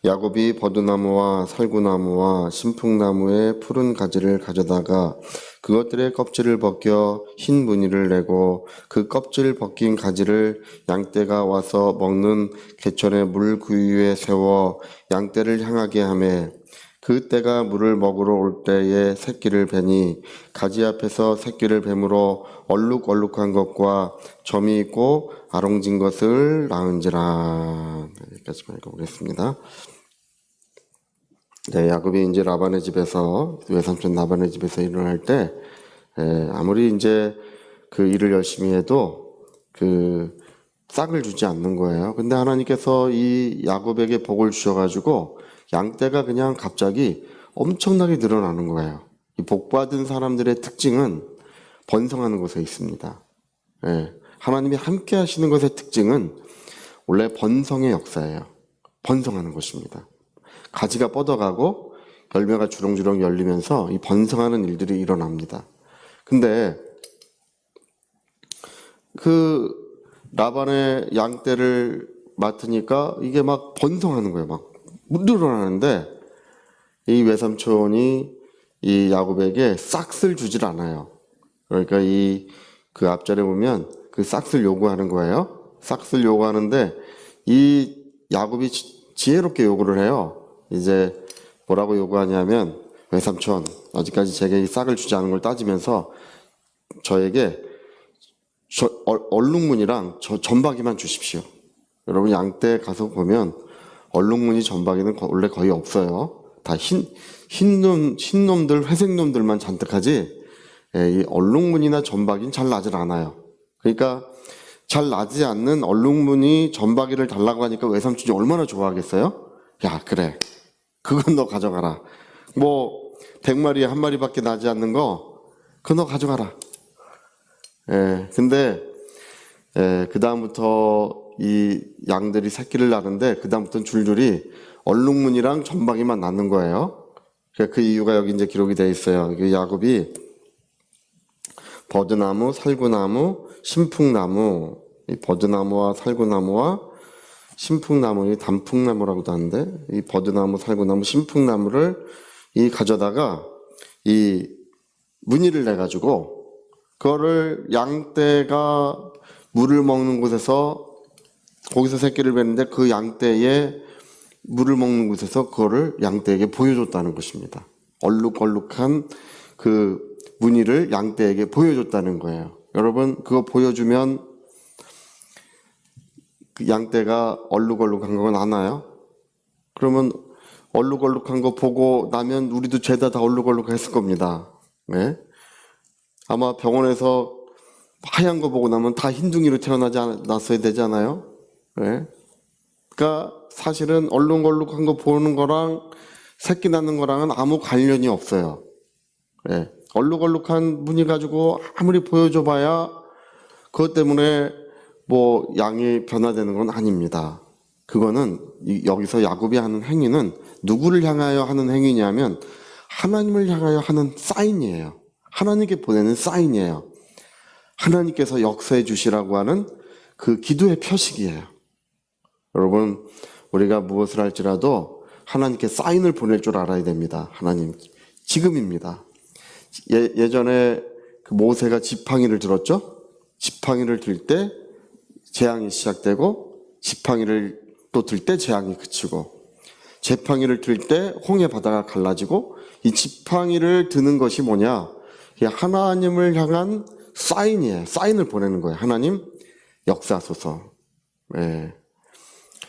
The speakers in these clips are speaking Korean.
야곱이 버드나무와 살구나무와 신풍나무의 푸른 가지를 가져다가 그것들의 껍질을 벗겨 흰 무늬를 내고 그 껍질 벗긴 가지를 양떼가 와서 먹는 개천의 물 구유에 세워 양떼를 향하게 하매 그 떼가 물을 먹으러 올 때에 새끼를 베니 가지 앞에서 새끼를 뱀으로 얼룩얼룩한 것과 점이 있고 아롱진 것을 낳은지라. 여기까지만 읽어보겠습니다. 네, 야곱이 이제 라반의 집에서, 외삼촌 라반의 집에서 일을 할 때, 아무리 이제 그 일을 열심히 해도 그 싹을 주지 않는 거예요. 근데 하나님께서 이 야곱에게 복을 주셔가지고 양떼가 그냥 갑자기 엄청나게 늘어나는 거예요. 이 복받은 사람들의 특징은 번성하는 것에 있습니다. 하나님이 함께 하시는 것의 특징은 원래 번성의 역사예요. 번성하는 것입니다. 가지가 뻗어가고 열매가 주렁주렁 열리면서 이 번성하는 일들이 일어납니다. 근데 그 라반의 양떼를 맡으니까 이게 막 번성하는 거예요. 막 늘어나는데 이 외삼촌이 이 야곱에게 싹을 주질 않아요. 그러니까 그 앞절에 보면 그 싹을 요구하는 거예요. 싹을 요구하는데 이 야곱이 지혜롭게 요구를 해요. 이제 뭐라고 요구하냐면 외삼촌 아직까지 제게 이 싹을 주지 않은 걸 따지면서 저에게 얼룩무늬랑 전박이만 주십시오. 여러분 양떼 가서 보면 얼룩무늬 전박이는 원래 거의 없어요. 다 흰놈들 회색놈들만 잔뜩하지 이 얼룩무늬나 전박이는 잘 나질 않아요. 그러니까 잘 나지 않는 얼룩무늬 전박이를 달라고 하니까 외삼촌이 얼마나 좋아하겠어요? 야 그래 그건 너 가져가라. 뭐 100마리에 1마리밖에 나지 않는 거 그거 너 가져가라. 근데 그 다음부터 이 양들이 새끼를 낳는데 그 다음부터는 줄줄이 얼룩무늬랑 전박이만 낳는 거예요. 그 이유가 여기 이제 기록이 되어 있어요. 야곱이 버드나무, 살구나무, 신풍나무, 이 버드나무와 살구나무와 신풍나무, 이 단풍나무라고도 하는데 이 버드나무, 살구나무, 신풍나무를 가져다가 이 무늬를 내가지고 그거를 양떼가 물을 먹는 곳에서 거기서 새끼를 뱉는데 그 양떼에 물을 먹는 곳에서 그거를 양떼에게 보여줬다는 것입니다. 얼룩얼룩한 그 무늬를 양떼에게 보여줬다는 거예요. 여러분 그거 보여주면 그 양떼가 얼룩얼룩한 건 아나요? 그러면 얼룩얼룩한 거 보고 나면 우리도 죄다 다 얼룩얼룩했을 겁니다. 네? 아마 병원에서 하얀 거 보고 나면 다 흰둥이로 태어났어야 되잖아요. 네? 그러니까 사실은 얼룩얼룩한 거 보는 거랑 새끼 낳는 거랑은 아무 관련이 없어요. 네? 얼룩얼룩한 무늬 가지고 아무리 보여줘봐야 그것 때문에 뭐 양이 변화되는 건 아닙니다. 그거는 여기서 야곱이 하는 행위는 누구를 향하여 하는 행위냐면 하나님을 향하여 하는 사인이에요. 하나님께 보내는 사인이에요. 하나님께서 역사해 주시라고 하는 그 기도의 표식이에요. 여러분 우리가 무엇을 할지라도 하나님께 사인을 보낼 줄 알아야 됩니다. 하나님 지금입니다. 예전에 그 모세가 지팡이를 들었죠. 지팡이를 들 때 재앙이 시작되고 지팡이를 또 들 때 재앙이 그치고 지팡이를 들 때 홍해 바다가 갈라지고 이 지팡이를 드는 것이 뭐냐? 하나님을 향한 사인이에요. 사인을 보내는 거예요. 하나님 역사하소서. 네.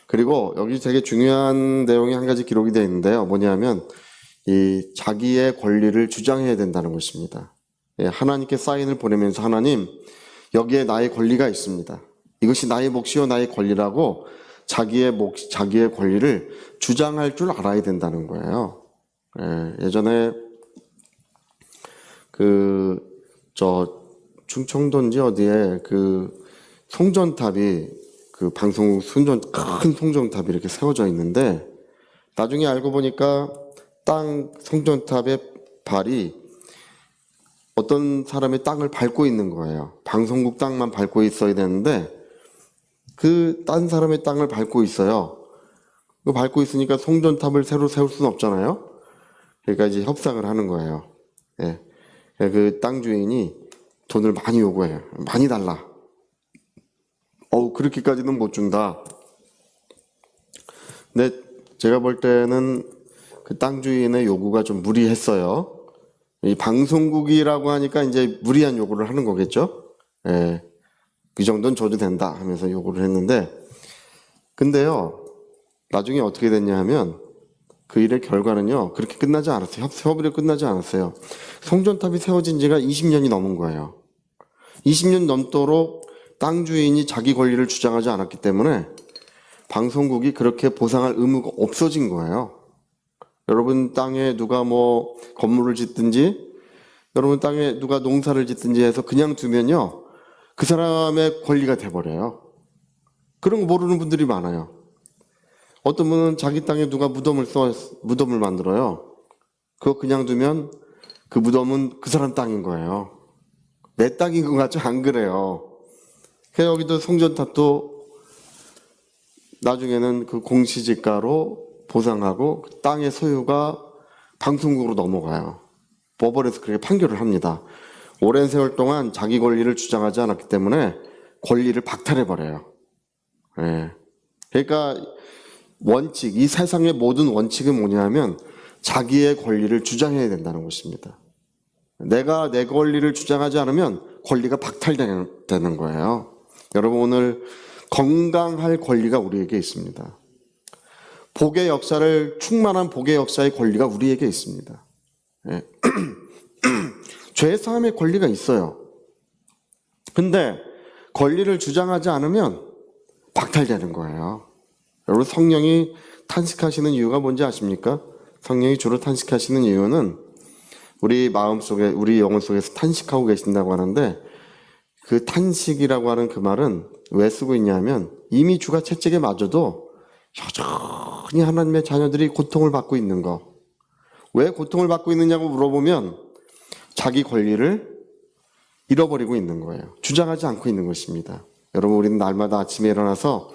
그리고 여기 되게 중요한 내용이 한 가지 기록이 되어 있는데요. 뭐냐면 이 자기의 권리를 주장해야 된다는 것입니다. 하나님께 사인을 보내면서 하나님 여기에 나의 권리가 있습니다. 이것이 나의 몫이요 나의 권리라고 자기의 권리를 주장할 줄 알아야 된다는 거예요. 예전에 충청도인지 어디에 송전탑이 방송국 큰 송전탑이 이렇게 세워져 있는데 나중에 알고 보니까 송전탑의 발이 어떤 사람의 땅을 밟고 있는 거예요. 방송국 땅만 밟고 있어야 되는데 딴 사람의 땅을 밟고 있어요. 이거 밟고 있으니까 송전탑을 새로 세울 수는 없잖아요. 그러니까 이제 협상을 하는 거예요. 예. 그 땅 주인이 돈을 많이 요구해요. 많이 달라. 그렇게까지는 못 준다. 근데 제가 볼 때는 그 땅 주인의 요구가 좀 무리했어요. 이 방송국이라고 하니까 이제 무리한 요구를 하는 거겠죠. 예. 이 정도는 줘도 된다 하면서 요구를 했는데, 근데요, 나중에 어떻게 됐냐 하면 그 일의 결과는요, 그렇게 끝나지 않았어요. 협의로 끝나지 않았어요. 송전탑이 세워진 지가 20년이 넘은 거예요. 20년 넘도록 땅 주인이 자기 권리를 주장하지 않았기 때문에 방송국이 그렇게 보상할 의무가 없어진 거예요. 여러분 땅에 누가 뭐 건물을 짓든지, 여러분 땅에 누가 농사를 짓든지 해서 그냥 두면요, 그 사람의 권리가 돼버려요. 그런 거 모르는 분들이 많아요. 어떤 분은 자기 땅에 누가 무덤을 만들어요. 그거 그냥 두면 그 무덤은 그 사람 땅인 거예요. 내 땅인 것 같죠? 안 그래요. 그래서 여기도 송전탑도 나중에는 그 공시지가로 보상하고 그 땅의 소유가 방송국으로 넘어가요. 법원에서 그렇게 판결을 합니다. 오랜 세월 동안 자기 권리를 주장하지 않았기 때문에 권리를 박탈해버려요. 예. 그러니까 원칙, 이 세상의 모든 원칙은 뭐냐면 자기의 권리를 주장해야 된다는 것입니다. 내가 내 권리를 주장하지 않으면 권리가 박탈되는 거예요. 여러분, 오늘 건강할 권리가 우리에게 있습니다. 복의 역사를, 충만한 복의 역사의 권리가 우리에게 있습니다. 예. 죄 사함의 권리가 있어요. 근데 권리를 주장하지 않으면 박탈되는 거예요. 여러분, 성령이 탄식하시는 이유가 뭔지 아십니까? 성령이 주로 탄식하시는 이유는 우리 마음속에, 우리 영혼 속에서 탄식하고 계신다고 하는데, 그 탄식이라고 하는 그 말은 왜 쓰고 있냐면 이미 주가 채찍에 맞아도 여전히 하나님의 자녀들이 고통을 받고 있는 거. 왜 고통을 받고 있느냐고 물어보면 자기 권리를 잃어버리고 있는 거예요. 주장하지 않고 있는 것입니다. 여러분, 우리는 날마다 아침에 일어나서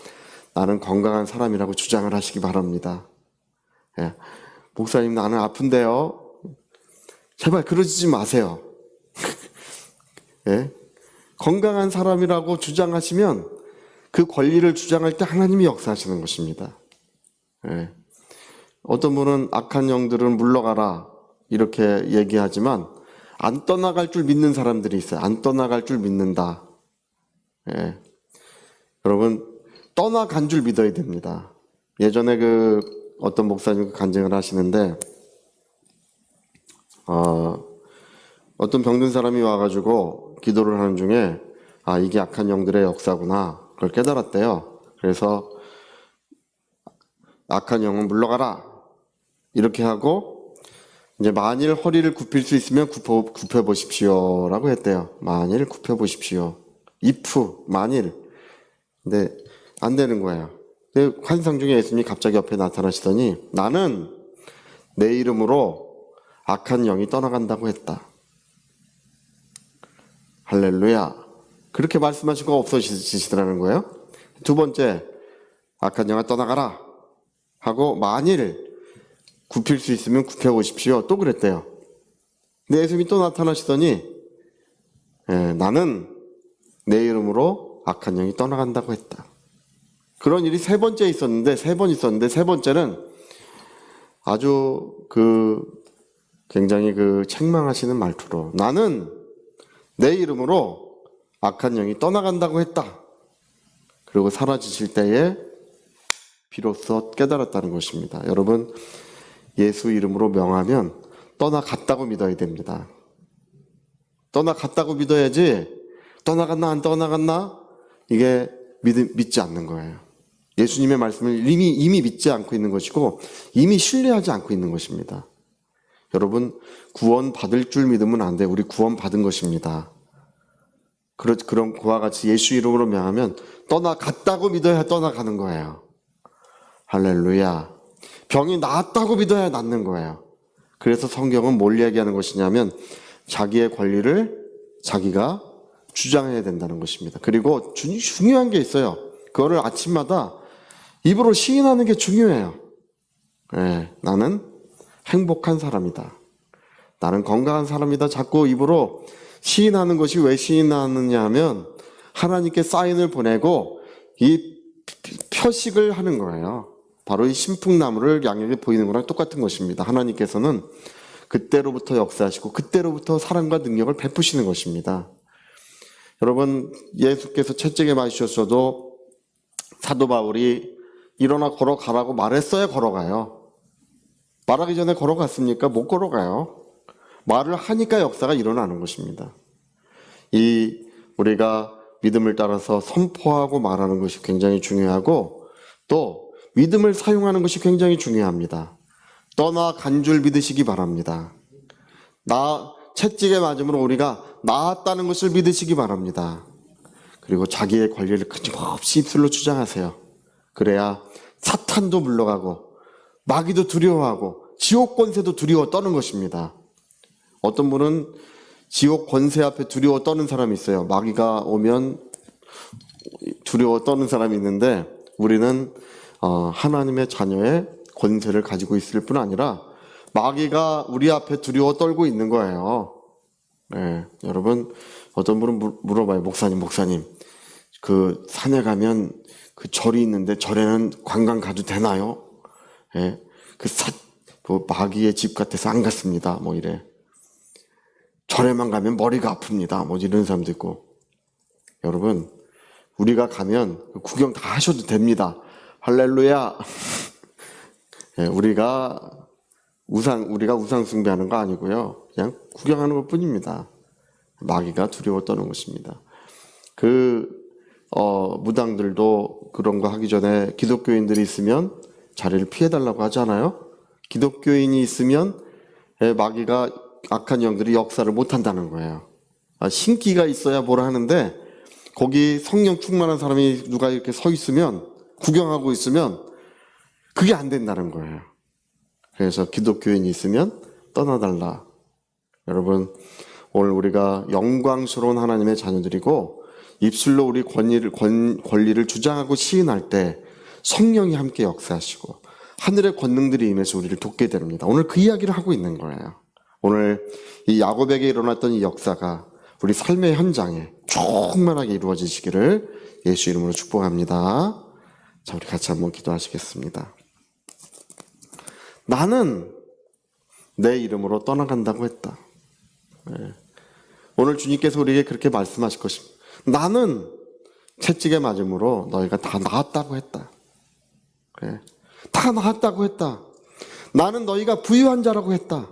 나는 건강한 사람이라고 주장을 하시기 바랍니다. 예. 목사님, 나는 아픈데요. 제발 그러지 마세요. 예. 건강한 사람이라고 주장하시면 그 권리를 주장할 때 하나님이 역사하시는 것입니다. 예. 어떤 분은 악한 영들은 물러가라 이렇게 얘기하지만 안 떠나갈 줄 믿는 사람들이 있어요. 안 떠나갈 줄 믿는다. 예. 여러분, 떠나간 줄 믿어야 됩니다. 예전에 그 어떤 목사님 간증을 하시는데, 어떤 병든 사람이 와가지고 기도를 하는 중에 이게 악한 영들의 역사구나, 그걸 깨달았대요. 그래서 악한 영은 물러가라 이렇게 하고, 이제 만일 허리를 굽힐 수 있으면 굽혀보십시오 라고 했대요. 만일 굽혀보십시오. if, 만일. 근데 안 되는 거예요. 근데 환상 중에 예수님이 갑자기 옆에 나타나시더니 나는 내 이름으로 악한 영이 떠나간다고 했다. 할렐루야. 그렇게 말씀하시고 없어지시더라는 거예요. 두 번째, 악한 영아 떠나가라 하고 만일 굽힐 수 있으면 굽혀보십시오. 또 그랬대요. 근데 예수님이 또 나타나시더니 나는 내 이름으로 악한 영이 떠나간다고 했다. 그런 일이 세 번째 있었는데, 세 번 있었는데, 세 번째는 아주 굉장히 책망하시는 말투로 나는 내 이름으로 악한 영이 떠나간다고 했다. 그리고 사라지실 때에 비로소 깨달았다는 것입니다. 여러분, 예수 이름으로 명하면 떠나갔다고 믿어야 됩니다. 떠나갔다고 믿어야지 떠나갔나 안 떠나갔나 이게 믿지 않는 거예요. 예수님의 말씀을 이미 믿지 않고 있는 것이고 이미 신뢰하지 않고 있는 것입니다. 여러분, 구원 받을 줄 믿으면 안 돼요. 우리 구원 받은 것입니다. 그런 그와 같이 예수 이름으로 명하면 떠나갔다고 믿어야 떠나가는 거예요. 할렐루야. 병이 나았다고 믿어야 낫는 거예요. 그래서 성경은 뭘 이야기하는 것이냐면 자기의 권리를 자기가 주장해야 된다는 것입니다. 그리고 중요한 게 있어요. 그거를 아침마다 입으로 시인하는 게 중요해요. 예, 나는 행복한 사람이다. 나는 건강한 사람이다. 자꾸 입으로 시인하는 것이 왜 시인하느냐 하면 하나님께 사인을 보내고 이 표식을 하는 거예요. 바로 이 신풍나무를 양에게 보이는 거랑 똑같은 것입니다. 하나님께서는 그때로부터 역사하시고 그때로부터 사랑과 능력을 베푸시는 것입니다. 여러분, 예수께서 채찍에 맞으셨어도 사도 바울이 일어나 걸어가라고 말했어야 걸어가요. 말하기 전에 걸어갔습니까? 못 걸어가요. 말을 하니까 역사가 일어나는 것입니다. 우리가 믿음을 따라서 선포하고 말하는 것이 굉장히 중요하고 또 믿음을 사용하는 것이 굉장히 중요합니다. 떠나간 줄 믿으시기 바랍니다. 채찍에 맞음으로 우리가 나았다는 것을 믿으시기 바랍니다. 그리고 자기의 권리를 끊임없이 입술로 주장하세요. 그래야 사탄도 물러가고 마귀도 두려워하고 지옥 권세도 두려워 떠는 것입니다. 어떤 분은 지옥 권세 앞에 두려워 떠는 사람이 있어요. 마귀가 오면 두려워 떠는 사람이 있는데 우리는 하나님의 자녀의 권세를 가지고 있을 뿐 아니라 마귀가 우리 앞에 두려워 떨고 있는 거예요. 네, 여러분, 어떤 분은 물어봐요. 목사님, 그 산에 가면 그 절이 있는데 절에는 관광 가도 되나요? 네, 뭐 마귀의 집 같아서 안 갔습니다. 뭐 이래. 절에만 가면 머리가 아픕니다. 뭐 이런 사람도 있고. 여러분, 우리가 가면 구경 다 하셔도 됩니다. 할렐루야. 네, 우리가 우상 숭배하는 거 아니고요. 그냥 구경하는 것 뿐입니다. 마귀가 두려워 떠는 것입니다. 무당들도 그런 거 하기 전에 기독교인들이 있으면 자리를 피해달라고 하잖아요. 기독교인이 있으면 마귀가 악한 영들이 역사를 못한다는 거예요. 신기가 있어야 뭐라 하는데 거기 성령 충만한 사람이 누가 이렇게 서 있으면 구경하고 있으면 그게 안 된다는 거예요. 그래서 기독교인이 있으면 떠나달라. 여러분, 오늘 우리가 영광스러운 하나님의 자녀들이고 입술로 우리 권리를 주장하고 시인할 때 성령이 함께 역사하시고 하늘의 권능들이 임해서 우리를 돕게 됩니다. 오늘 그 이야기를 하고 있는 거예요. 오늘 이 야곱에게 일어났던 이 역사가 우리 삶의 현장에 충만하게 이루어지시기를 예수 이름으로 축복합니다. 자, 우리 같이 한번 기도하시겠습니다. 나는 내 이름으로 떠나간다고 했다. 네. 오늘 주님께서 우리에게 그렇게 말씀하실 것입니다. 나는 채찍에 맞음으로 너희가 다 나았다고 했다. 그래. 다 나았다고 했다. 나는 너희가 부유한 자라고 했다.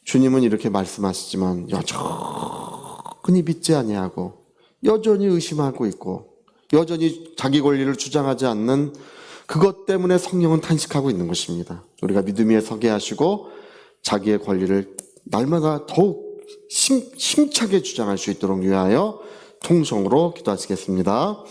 주님은 이렇게 말씀하시지만 여전히 믿지 아니하고 여전히 의심하고 있고 여전히 자기 권리를 주장하지 않는 그것 때문에 성령은 탄식하고 있는 것입니다. 우리가 믿음 위에 서게 하시고 자기의 권리를 날마다 더욱 힘차게 주장할 수 있도록 위하여 통성으로 기도하시겠습니다.